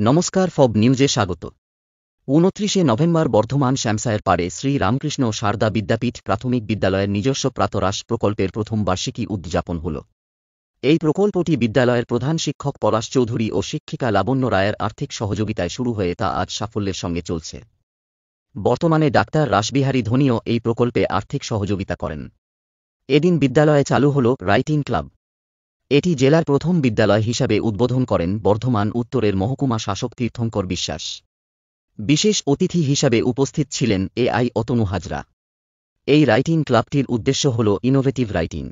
নমস্কার, ফব নিউজে স্বাগত। ২৯শে নভেম্বর বর্ধমান শ্যামসায়ের পাড়ে শ্রী রামকৃষ্ণ সারদা বিদ্যাপীঠ প্রাথমিক বিদ্যালয়ের নিজস্ব প্রাতরাশ প্রকল্পের প্রথম বার্ষিকী উদযাপন হল। এই প্রকল্পটি বিদ্যালয়ের প্রধান শিক্ষক পলাশ চৌধুরী ও শিক্ষিকা লাবণ্য রায়ের আর্থিক সহযোগিতায় শুরু হয়ে তা আজ সাফল্যের সঙ্গে চলছে। বর্তমানে ডাক্তার রাসবিহারী ধোনিও এই প্রকল্পে আর্থিক সহযোগিতা করেন। এদিন বিদ্যালয়ে চালু হল রাইটিং ক্লাব। এটি জেলার প্রথম বিদ্যালয় হিসাবে উদ্বোধন করেন বর্ধমান উত্তরের মহকুমা শাসক তীর্থঙ্কর বিশ্বাস। বিশেষ অতিথি হিসাবে উপস্থিত ছিলেন এআই অতনু হাজরা। এই রাইটিং ক্লাবটির উদ্দেশ্য হল ইনোভেটিভ রাইটিং।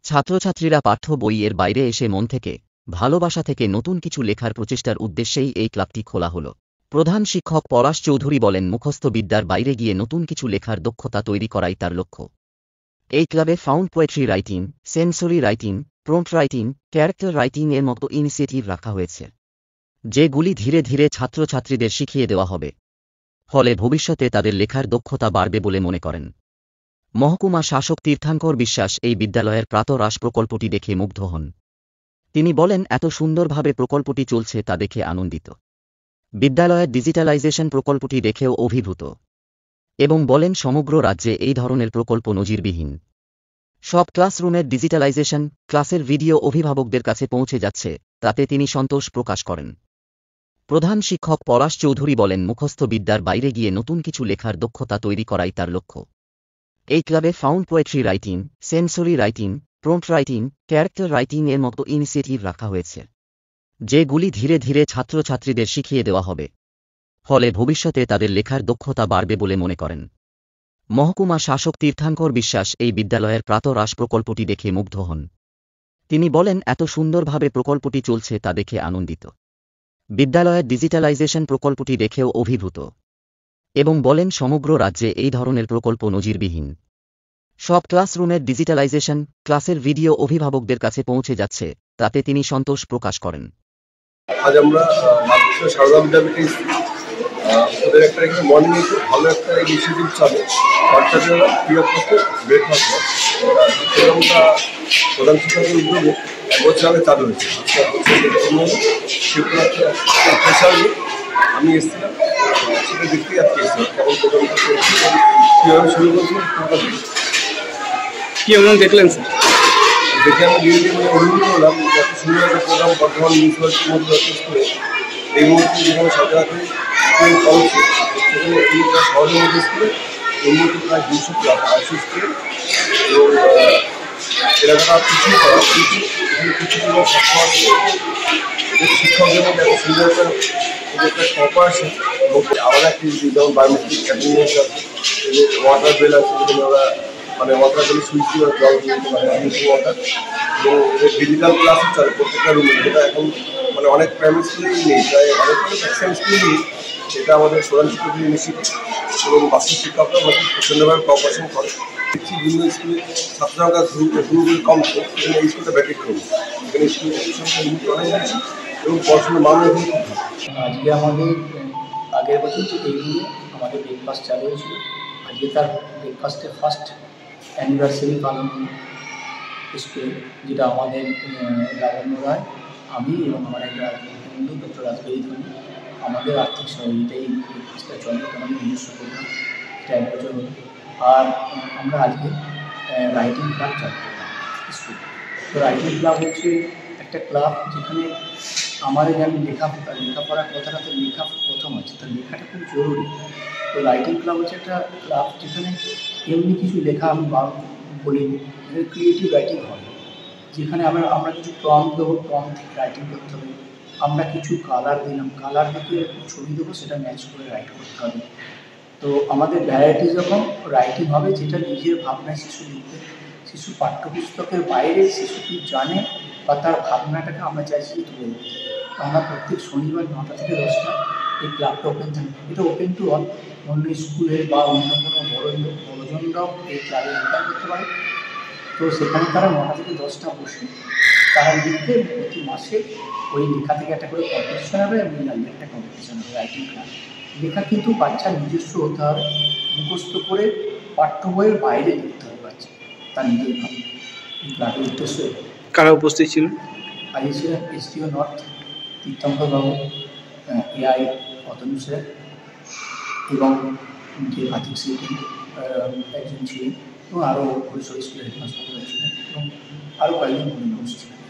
ছাত্রছাত্রীরা পাঠ্য বইয়ের বাইরে এসে মন থেকে, ভালোবাসা থেকে নতুন কিছু লেখার প্রচেষ্টার উদ্দেশ্যেই এই ক্লাবটি খোলা হল। প্রধান শিক্ষক পলাশ চৌধুরী বলেন, মুখস্থ বিদ্যার বাইরে গিয়ে নতুন কিছু লেখার দক্ষতা তৈরি করাই তার লক্ষ্য। এই ক্লাবে found poetry writing, sensory writing, prompt writing, character writing এর মতো ইনিশিয়েটিভ রাখা হয়েছে, যেগুলি ধীরে ধীরে ছাত্রছাত্রীদের শিখিয়ে দেওয়া হবে। ফলে ভবিষ্যতে তাদের লেখার দক্ষতা বাড়বে বলে মনে করেন। মহকুমা শাসক তীর্থঙ্কর বিশ্বাস এই বিদ্যালয়ের প্রাতরাশ প্রকল্পটি দেখে মুগ্ধ হন। তিনি বলেন, এত সুন্দরভাবে প্রকল্পটি চলছে তা দেখে আনন্দিত। বিদ্যালয়ের ডিজিটালাইজেশন প্রকল্পটি দেখেও অভিভূত এবং বলেন, সমগ্র রাজ্যে এই ধরনের প্রকল্প নজিরবিহীন। সব ক্লাসরুমের ডিজিটালাইজেশন, ক্লাসের ভিডিও অভিভাবকদের কাছে পৌঁছে যাচ্ছে, তাতে তিনি সন্তোষ প্রকাশ করেন। প্রধান শিক্ষক পলাশ চৌধুরী বলেন, মুখস্থ বিদ্যার বাইরে গিয়ে নতুন কিছু লেখার দক্ষতা তৈরি করাই তার লক্ষ্য। এই ক্লাবে found poetry writing, sensory writing, prompt writing, character writing এর মতো ইনিশিয়েটিভ রাখা হয়েছে, যেগুলি ধীরে ধীরে ছাত্রছাত্রীদের শিখিয়ে দেওয়া হবে। ফলে ভবিষ্যতে তাদের লেখার দক্ষতা বাড়বে বলে মনে করেন। মহকুমা শাসক তীর্থঙ্কর বিশ্বাস এই বিদ্যালয়ের প্রাতরাশ প্রকল্পটি দেখে মুগ্ধ হন। তিনি বলেন, এত সুন্দরভাবে প্রকল্পটি চলছে তা দেখে আনন্দিত। বিদ্যালয়ের ডিজিটালাইজেশন প্রকল্পটি দেখেও অভিভূত এবং বলেন, সমগ্র রাজ্যে এই ধরনের প্রকল্প নজিরবিহীন। সব ক্লাসরুমের ডিজিটালাইজেশন, ক্লাসের ভিডিও অভিভাবকদের কাছে পৌঁছে যাচ্ছে, তাতে তিনি সন্তোষ প্রকাশ করেন। আজ আমরা রামকৃষ্ণ সারদা বিদ্যাপীঠে ওদের একটা এখানে মর্নিং একটু ভালো একটা ইনিশিয়েটিভ চালু, বাচ্চাদের ফ্রি অফ কস্টে ব্রেকফাস্ট প্রোগ্রামটা প্রধান শিক্ষকের উদ্যোগে বছর আগে চালু হয়েছে। স্পেশালি আমি এসেছিলাম, সেটা দেখতেই আজকে এসেছিলাম কেমন প্রোগ্রামটা চলছে, কীভাবে শুরু করেছিলাম কীভাবে দেখলেন স্যার? দেখে আমি ধীরে ধীরে অভিভূত হলাম। যত সুন্দর একটা প্রোগ্রাম বর্ধমান মিউনিসিপ্যালিটির মধ্যে করে এই মুহূর্তে যেখানে সরকারি স্কুল কলেজ, সেখানে এই শহরের মধ্যে স্কুলে এই মুহূর্তে প্রায় 200 ক্লাস, 80 স্টুডেন্ট এবং এলাকাটা কিছুই করা কিন্তু এখানে কিছু শিক্ষকদের মধ্যে এত সুন্দর একটা কপারেশন এবং আলাদা অ্যাক্টিভিটি, যেমন বায়োমেট্রিক অ্যাটেন্ডেন্স আছে, ওয়াটার বেল আছে, যেখানে ওরা মানে ওয়াটার বেলে সুইচ দিয়ে জল দিতে পারে, ওয়াটার, এবং ডিজিটাল ক্লাসও চলে প্রত্যেকটা রুমে, যেটা এখন মানে অনেক প্রাইমারি স্কুলেই নেই, প্রায় অনেক ম্যাক্সিমাম স্কুলেই নেই। সেটা আমাদের প্রধান শিক্ষকের ইনিশিয়েটিভ এবং বাকি শিক্ষকরা আমাদের প্রচণ্ডভাবে কোঅপারেশন করে। দেখছি বিভিন্ন স্কুলে ছাত্র সংখ্যা ধুরুগুলি কম ছিল, সেখানে এই স্কুলটা ব্যতিক্রম। এখানে স্কুলের সংখ্যা অনেক বেশি এবং পড়াশোনার মান এখন খুব ভালো। আজকে আমাদের আগের বছর যে এই নিয়ে আমাদের ব্রেকফাস্ট চালু হয়েছিল, আজকে তার ব্রেকফাস্টের ফার্স্ট অ্যানিভার্সারি পালন হল স্কুলে, যেটা আমাদের লাবণ্য রায়, আমি এবং আমার একটা বন্ধু ডক্টর রাসবিহারী ধোনি, আমাদের আর্থিক সহযোগিতায় ব্রেকফাস্টটা চলে। আমাদের নিজস্ব প্রোগ্রাম, এটা 1 বছর হল। আর আমরা আজকে রাইটিং ক্লাব চালু করলাম স্কুল। তো রাইটিং ক্লাব হচ্ছে একটা ক্লাব যেখানে আমাদের যেন লেখাপড়ার কথাটাতে লেখা প্রথম আছে, তার লেখাটা খুব জরুরি। তো রাইটিং ক্লাব হচ্ছে একটা ক্লাব যেখানে এমনি কিছু লেখা আমি বলি, যেখানে ক্রিয়েটিভ রাইটিং হয়, যেখানে আমরা কিছু প্রম্পট দেবো, প্রম্পট থেকে রাইটিং করতে হবে। আমরা কিছু কালার দিলাম, কালার দেখে ছবি দেবো, সেটা ম্যাচ করে রাইট করতে হবে। তো আমাদের ভ্যারাইটি যখন রাইটিং হবে, যেটা নিজের ভাবনায় শিশু লিখবে, শিশু পাঠ্যপুস্তকের বাইরে শিশু কি জানে বা তার ভাবনাটাকে আমরা চাইছি তুলে দিতে। আমরা প্রত্যেক শনিবার 9টা থেকে 10টা এই ক্লাবটা ওপেন থাকে। এটা ওপেন টু অল, অন্য স্কুলের বা অন্য কোনো বড়জনরাও এই ক্লাবে এন্টার করতে পারে। তো সেখানে তারা 9টা থেকে 10টা বসে তারা লিখবে। প্রতি মাসে ওই লেখা থেকে একটা করে কম্পিটিশন হবে এবং একটা কম্পিটিশন হবে রাইটিং ক্লাব। লেখা কিন্তু বাচ্চার নিজস্ব হতে হবে, মুখস্থ করে পাঠ্য বইয়ের বাইরে লিখতে হবে বাচ্চা, তার নিজের ভাবে। এই ক্লাবের উদ্দেশ্য। কারা উপস্থিত ছিলেন? আজ ছিলেন এসডিও নর্থ তীর্থঙ্কর বাবু, এআই অতনু স্যার এবং যে আর্থিক সেক্রেটারি একজন ছিলেন এবং আরও পরিষদ স্কুলের হেডমাস্টার ছিলেন এবং আরও কয়েকজন বন্ধু ছিলেন।